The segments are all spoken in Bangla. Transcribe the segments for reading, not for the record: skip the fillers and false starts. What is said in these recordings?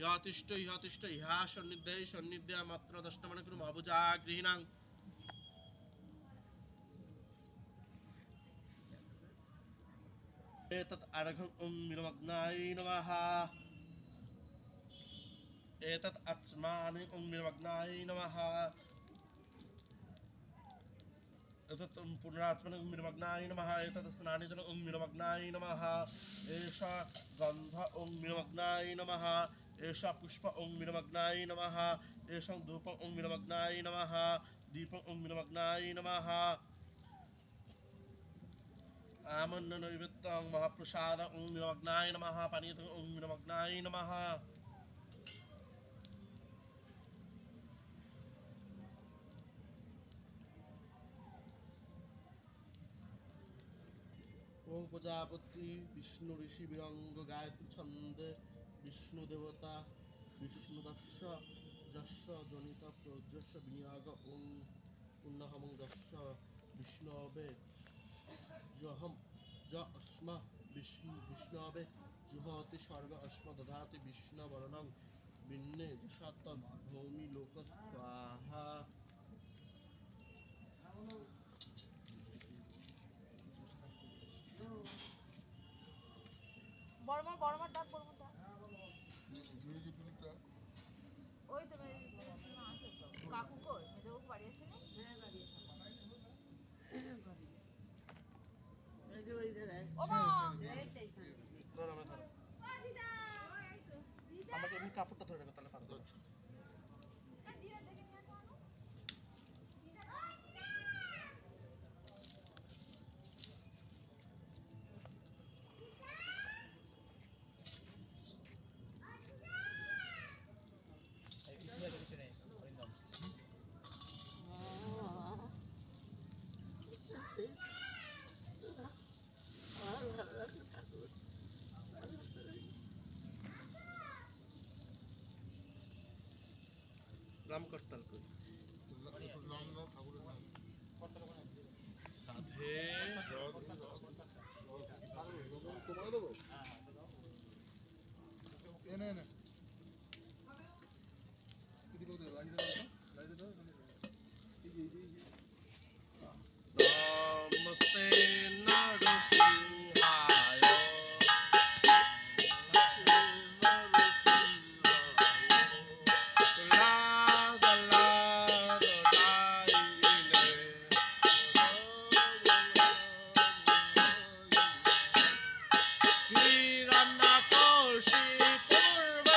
ইহতিষ্ঠ ইহতিষ্ঠ ইহা সন্নিধ্যে সন্নিধ্যে মাত্র দষ্টমনে কুরু মহাভুজা গৃহীণাং एतत् अर्घम् ॐ निरमग्नाय नमः एतत् आचमनानि ॐ निरमग्नाय नमः एतत् पुनराचमनं ॐ निरमग्नाय नमः एतत् स्नानि च ॐ निरमग्नाय नमः एषा गन्ध ॐ निरमग्नाय नमः एषा पुष्प ॐ निरमग्नाय नमः एषं धूपम् ॐ निरमग्नाय नमः दीपम् ॐ निरमग्नाय नमः आमन्न नैवेद्यं महाप्रसाद ॐ निरमग्नाय नमः पानीयतं ॐ निरमग्नाय नमः ॐ प्रजापति विष्णु ऋषि विरंग गायत्री छंदे विष्णु देवता विष्णुदश जश जनित प्रजस विनियोग ॐ पुण्यहमं जश विष्णवे जहम ज अस्म विष्णवे जुहति सर्व अस्म दधाति विष्णु वर्णं विन्ने जशात भूमि लोक स्वाहा বড়মার বড়মার ডাক বড়মার ডাক ওই তো আসে তো কাকু কই মেজো বাড়ি আছে না হ্যাঁ বাড়ি আছে এই যে ওই ধারে ও মা এইটাই ধরো আমি ধরো আমাকে এমনি কাপড়টা ধরে রাখো তাহলে পারো নাম করতাল কই রাধে তোমার দেবো এনে এনে কি দিব লাইট দাও नमस्ते नरसिंहाय लाद लाद दाइले हिरण्यकोशी पूर्व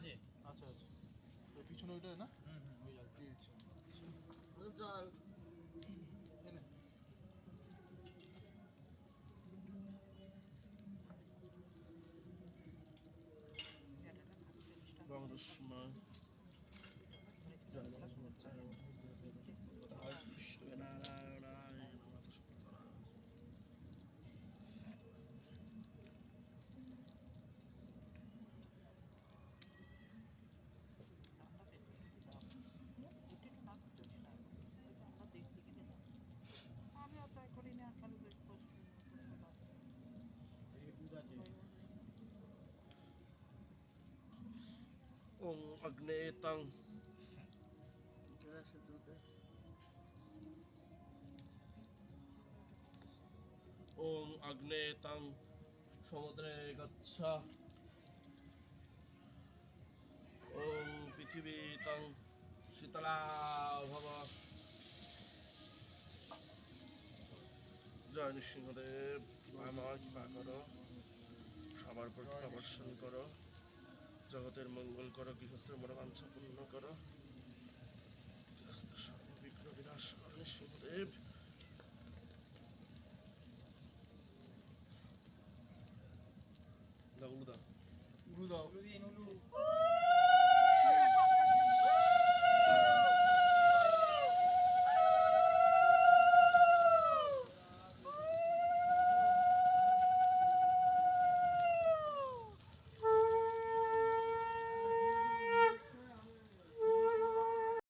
মাঝে আচ্ছা আচ্ছা ওই পিছনে ওইটা না ওই জল পেয়েছি আচ্ছা এনে গঙ্গদস্মা জয় কৃষ্ণ নারায়ণায় নমঃ। আমি অত করি না এখন এদিকে দুধ আছে ওং অগ্নেয়তাং ওং অগ্নেয়তাং সমুদ্রে গচ্ছ ওং পৃথিবীতং শীতলা ভব। জয় নৃসিংহদেব আমার কৃপা করো, সবার উপর কৃপা বর্ষণ করো, জগতের মঙ্গল করো, গৃহস্থের মনোবাঞ্ছা পূর্ণ করো, গৃহস্থের সর্ববিঘ্ন বিনাশ করো নৃসিংহদেব। দাও উলু দাও। উড়ু দাও নুলু দিন নুলু